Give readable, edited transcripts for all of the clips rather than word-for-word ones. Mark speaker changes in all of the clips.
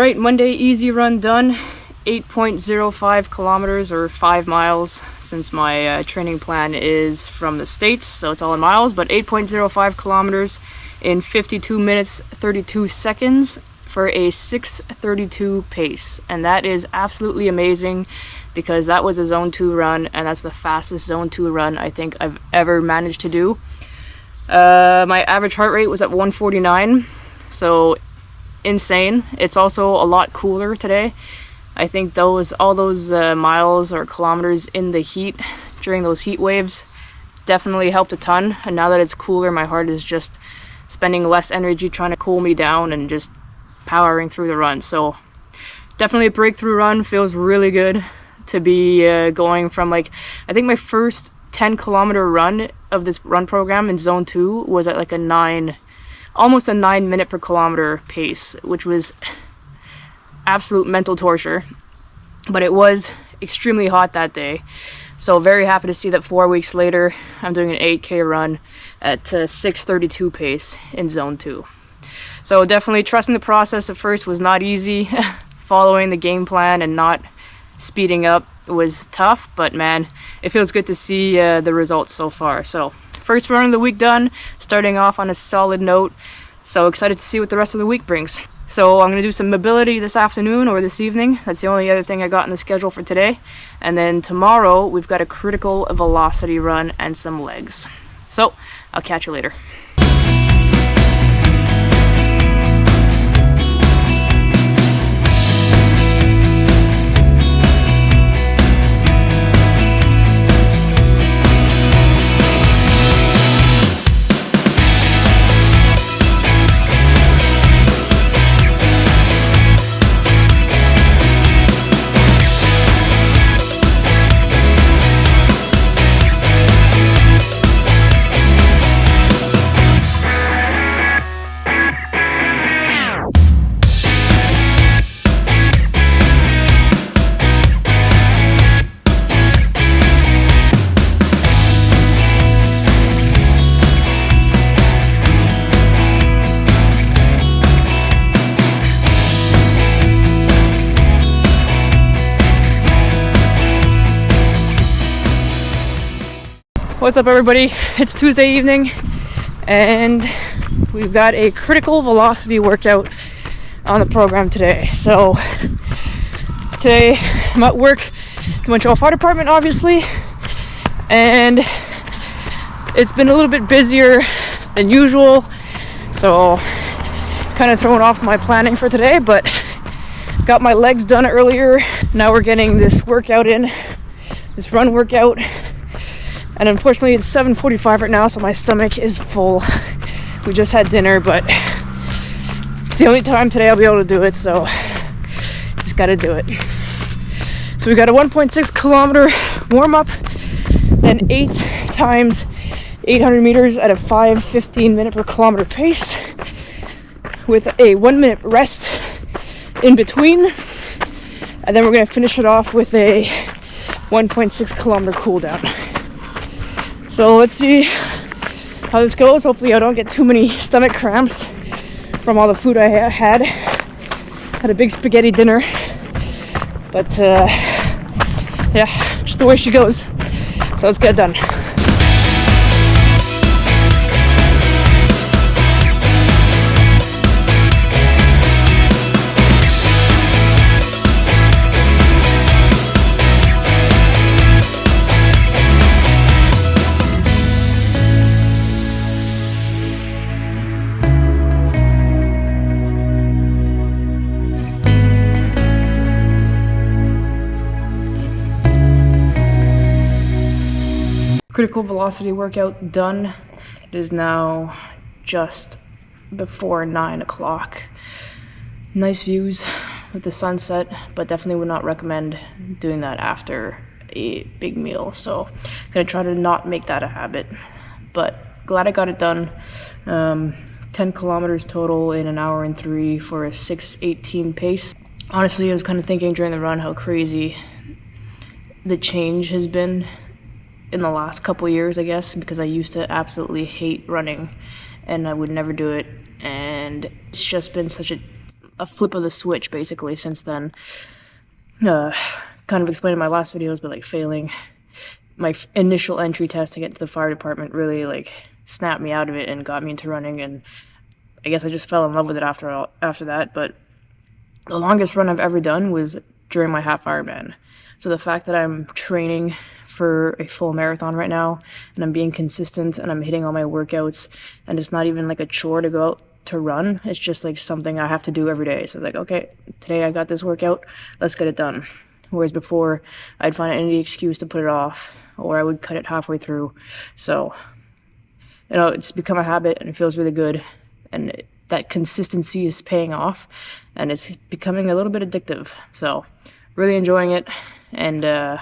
Speaker 1: Alright, Monday easy run done. 8.05 kilometers or 5 miles since my training plan is from the States, so it's all in miles, but 8.05 kilometers in 52 minutes 32 seconds for a 6:32 pace, and that is absolutely amazing because that was a zone 2 run, and that's the fastest zone 2 run I think I've ever managed to do. My average heart rate was at 149, so insane. It's also a lot cooler today. I think all those miles or kilometers in the heat during those heat waves definitely helped a ton, and now that it's cooler, my heart is just spending less energy trying to cool me down and just powering through the run. So definitely a breakthrough run. Feels really good to be going from, like, I think my first 10-kilometer run of this run program in zone 2 was at like almost a 9 minute per kilometer pace, which was absolute mental torture, but it was extremely hot that day. So very happy to see that 4 weeks later I'm doing an 8K run at 6:32 pace in zone 2. So definitely trusting the process at first was not easy. Following the game plan and not speeding up was tough, but man, it feels good to see the results so far. So first run of the week done, starting off on a solid note. So excited to see what the rest of the week brings. So I'm going to do some mobility this afternoon or this evening. That's the only other thing I got in the schedule for today. And then tomorrow we've got a critical velocity run and some legs. So I'll catch you later. What's up, everybody? It's Tuesday evening and we've got a critical velocity workout on the program today. So today I'm at work, the Montreal Fire Department obviously, and it's been a little bit busier than usual, so kind of throwing off my planning for today, but got my legs done earlier. Now we're getting this workout in, this run workout. And unfortunately it's 7:45 right now, so my stomach is full. We just had dinner, but it's the only time today I'll be able to do it, so just gotta do it. So we got a 1.6 kilometer warm-up, then 8 times 800 meters at a 5:15 minute per kilometer pace with a 1 minute rest in between. And then we're gonna finish it off with a 1.6 kilometer cool down. So let's see how this goes. Hopefully I don't get too many stomach cramps from all the food I had. Had a big spaghetti dinner, but yeah, just the way she goes. So let's get it done. Critical velocity workout done. It is now just before 9 o'clock. Nice views with the sunset, but definitely would not recommend doing that after a big meal. So gonna try to not make that a habit, but glad I got it done. 10 kilometers total in an hour and 3 for a 6:18 pace. Honestly, I was kind of thinking during the run how crazy the change has been in the last couple years, I guess, because I used to absolutely hate running and I would never do it, and it's just been such a a flip of the switch basically since then. Kind of explained in my last videos, but like failing my initial entry test to get to the fire department really like snapped me out of it and got me into running, and I guess I just fell in love with it after that. But the longest run I've ever done was during my half Ironman. So the fact that I'm training for a full marathon right now, and I'm being consistent, and I'm hitting all my workouts, and it's not even like a chore to go out to run, it's just like something I have to do every day. So like, okay, today I got this workout, let's get it done. Whereas before, I'd find any excuse to put it off, or I would cut it halfway through. So, you know, it's become a habit, and it feels really good, and that consistency is paying off, and it's becoming a little bit addictive. So, really enjoying it, and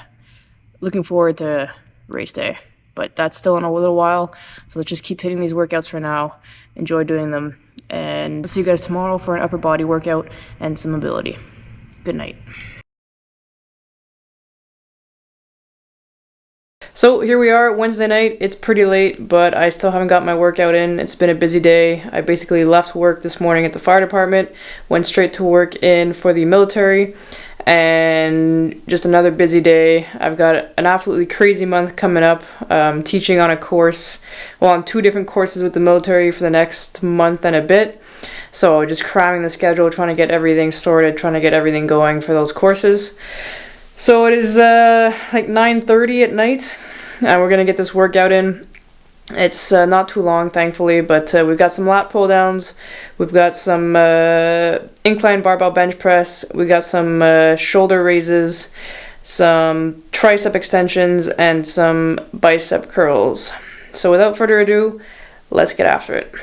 Speaker 1: looking forward to race day. But that's still in a little while, so let's just keep hitting these workouts for now, enjoy doing them, and I'll see you guys tomorrow for an upper body workout and some mobility. Good night. So here we are, Wednesday night. It's pretty late, but I still haven't got my workout in. It's been a busy day. I basically left work this morning at the fire department, went straight to work in for the military, and just another busy day. I've got an absolutely crazy month coming up, teaching on a course, well, on 2 different courses with the military for the next month and a bit. So just cramming the schedule, trying to get everything sorted, trying to get everything going for those courses. So it is like 9:30 at night, and we're going to get this workout in. It's not too long, thankfully, but we've got some lat pull downs, we've got some incline barbell bench press, we got some shoulder raises, some tricep extensions, and some bicep curls. So without further ado, let's get after it.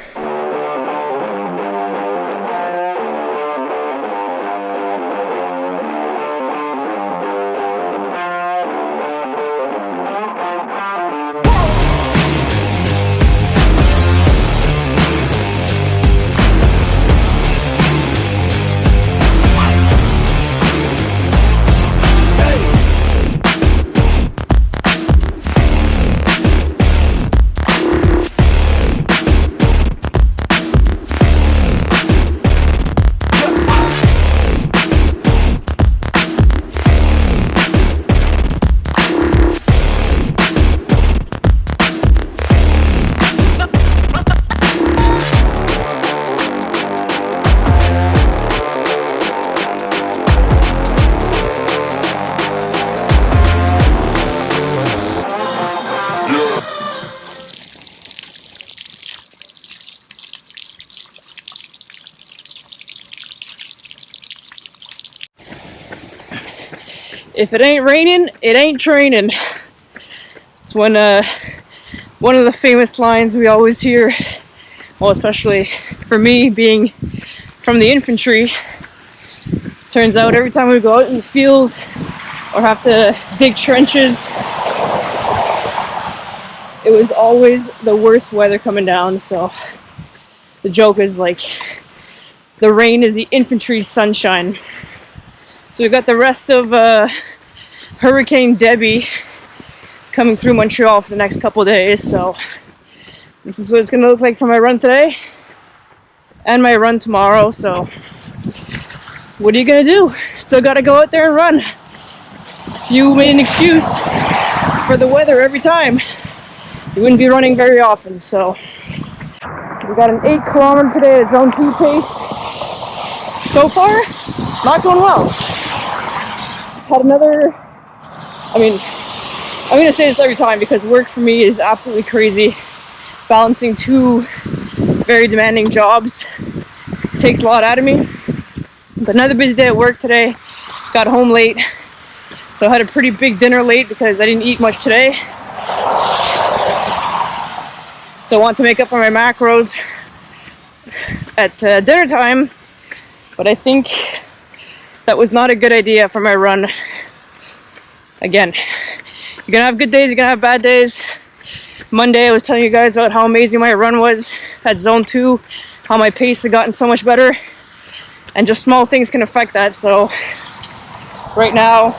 Speaker 1: If it ain't raining, it ain't training. It's one of the famous lines we always hear, well, especially for me being from the infantry. Turns out every time we go out in the field or have to dig trenches, it was always the worst weather coming down. So the joke is like, the rain is the infantry's sunshine. So we've got the rest of Hurricane Debbie coming through Montreal for the next couple days. So this is what it's going to look like for my run today and my run tomorrow. So what are you going to do? Still got to go out there and run. If you made an excuse for the weather every time, you wouldn't be running very often. So we got an 8 kilometer today at zone 2 pace. So far, not going well. Had another, I'm going to say this every time because work for me is absolutely crazy. Balancing 2 very demanding jobs takes a lot out of me. But another busy day at work today. Got home late. So I had a pretty big dinner late because I didn't eat much today. So I want to make up for my macros at dinner time. But I think that was not a good idea for my run. Again, you're gonna have good days, you're gonna have bad days. Monday I was telling you guys about how amazing my run was at zone 2, how my pace had gotten so much better, and just small things can affect that. So right now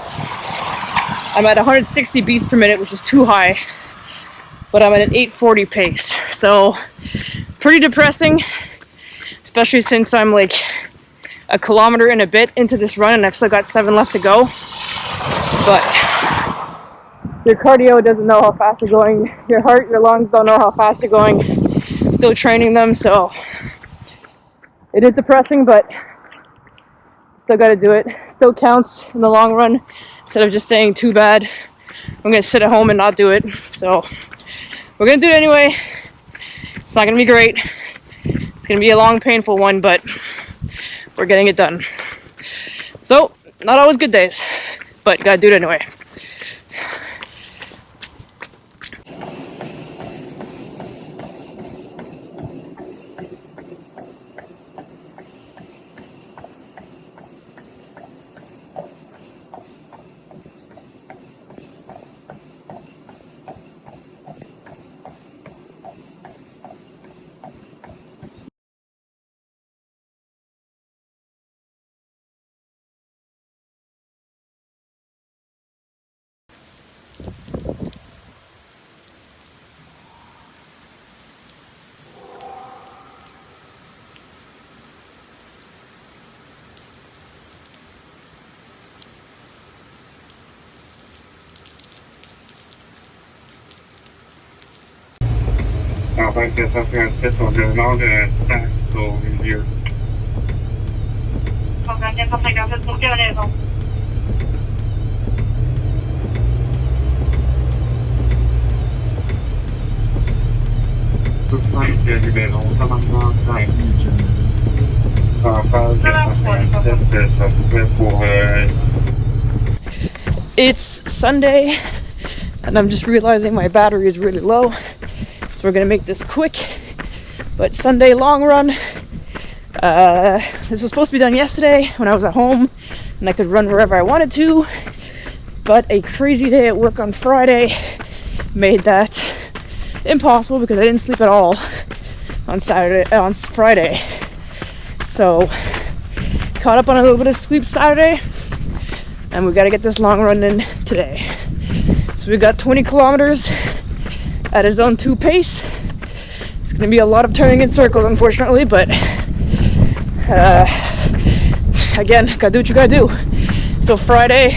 Speaker 1: I'm at 160 beats per minute, which is too high, but I'm at an 840 pace. So pretty depressing, especially since I'm like a kilometer and a bit into this run, and I've still got 7 left to go. But your cardio doesn't know how fast you're going. Your heart, your lungs don't know how fast you're going. Still training them, so it is depressing, but still got to do it. Still counts in the long run. Instead of just saying too bad, I'm gonna sit at home and not do it. So we're gonna do it anyway. It's not gonna be great. It's gonna be a long, painful one, but we're getting it done. So not always good days, but gotta do it anyway.
Speaker 2: Avanti aspetto del 9 terzo invio. Avanti a passare sul pianeta. Tutto il livello, una mano dai.
Speaker 1: It's Sunday, and I'm just realizing my battery is really low. So we're gonna make this quick, but Sunday long run. This was supposed to be done yesterday when I was at home and I could run wherever I wanted to, but a crazy day at work on Friday made that impossible because I didn't sleep at all on Friday. So caught up on a little bit of sleep Saturday, and we gotta get this long run in today. So we got 20 kilometers at a zone 2 pace. It's gonna be a lot of turning in circles, unfortunately, but again, gotta do what you gotta do. So Friday,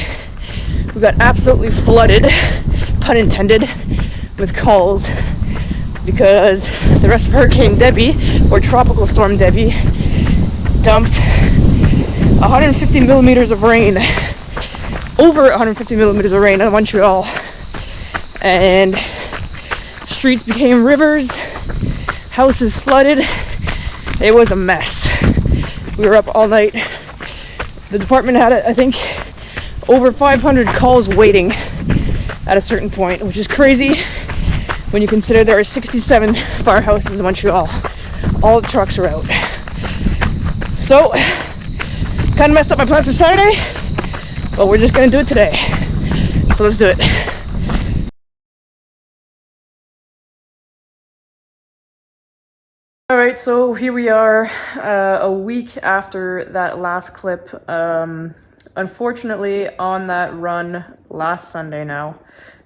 Speaker 1: we got absolutely flooded, pun intended, with calls because the rest of Hurricane Debbie, or Tropical Storm Debbie, dumped 150 millimeters of rain, over 150 millimeters of rain on Montreal, and streets became rivers, houses flooded. It was a mess. We were up all night. The department had, I think, over 500 calls waiting at a certain point, which is crazy when you consider there are 67 firehouses in Montreal. All the trucks are out. So, kind of messed up my plans for Saturday, but we're just gonna do it today. So let's do it. Alright, so here we are, a week after that last clip. Unfortunately, on that run last Sunday now,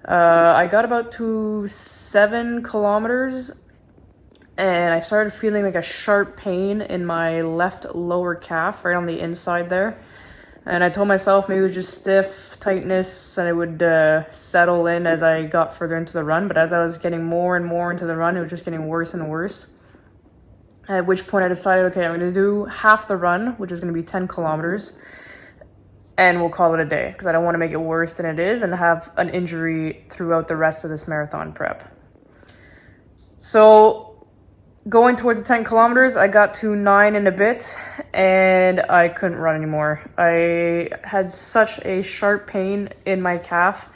Speaker 1: I got about to 7 kilometers, and I started feeling like a sharp pain in my left lower calf, right on the inside there. And I told myself maybe it was just stiff tightness and it would settle in as I got further into the run. But as I was getting more and more into the run, it was just getting worse and worse. At which point I decided, okay, I'm going to do half the run, which is going to be 10 kilometers, and we'll call it a day because I don't want to make it worse than it is and have an injury throughout the rest of this marathon prep. So going towards the 10 kilometers, I got to 9 and a bit, and I couldn't run anymore. I had such a sharp pain in my calf.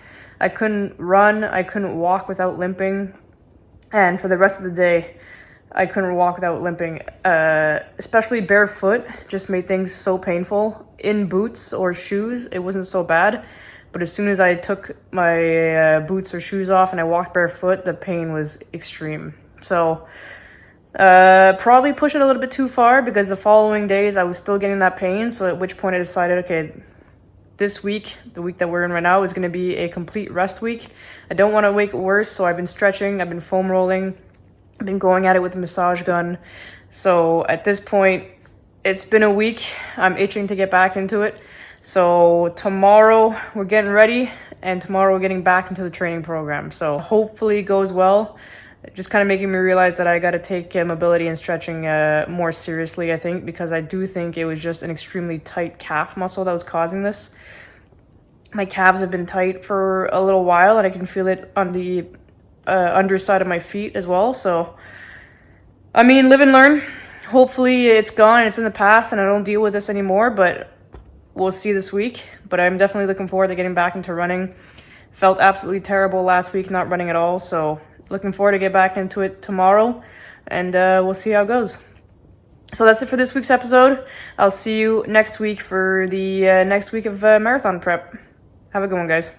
Speaker 1: I couldn't run, I couldn't walk without limping, and for the rest of the day, I couldn't walk without limping. Especially barefoot just made things so painful. In boots or shoes, it wasn't so bad, but as soon as I took my boots or shoes off and I walked barefoot, the pain was extreme. So probably pushed it a little bit too far because the following days I was still getting that pain. So at which point I decided, okay, this week, the week that we're in right now, is going to be a complete rest week. I don't want to make it worse, so I've been stretching, I've been foam rolling, I've been going at it with a massage gun. So at this point, it's been a week. I'm itching to get back into it. So tomorrow we're getting ready, and tomorrow we're getting back into the training program. So hopefully it goes well. Just kind of making me realize that I got to take mobility and stretching more seriously, I think, because I do think it was just an extremely tight calf muscle that was causing this. My calves have been tight for a little while, and I can feel it on the underside of my feet as well. So, I mean, live and learn. Hopefully it's gone and it's in the past and I don't deal with this anymore, but we'll see this week. But I'm definitely looking forward to getting back into running. Felt absolutely terrible last week not running at all, so looking forward to get back into it tomorrow, and we'll see how it goes. So that's it for this week's episode. I'll see you next week for the next week of marathon prep. Have a good one, guys.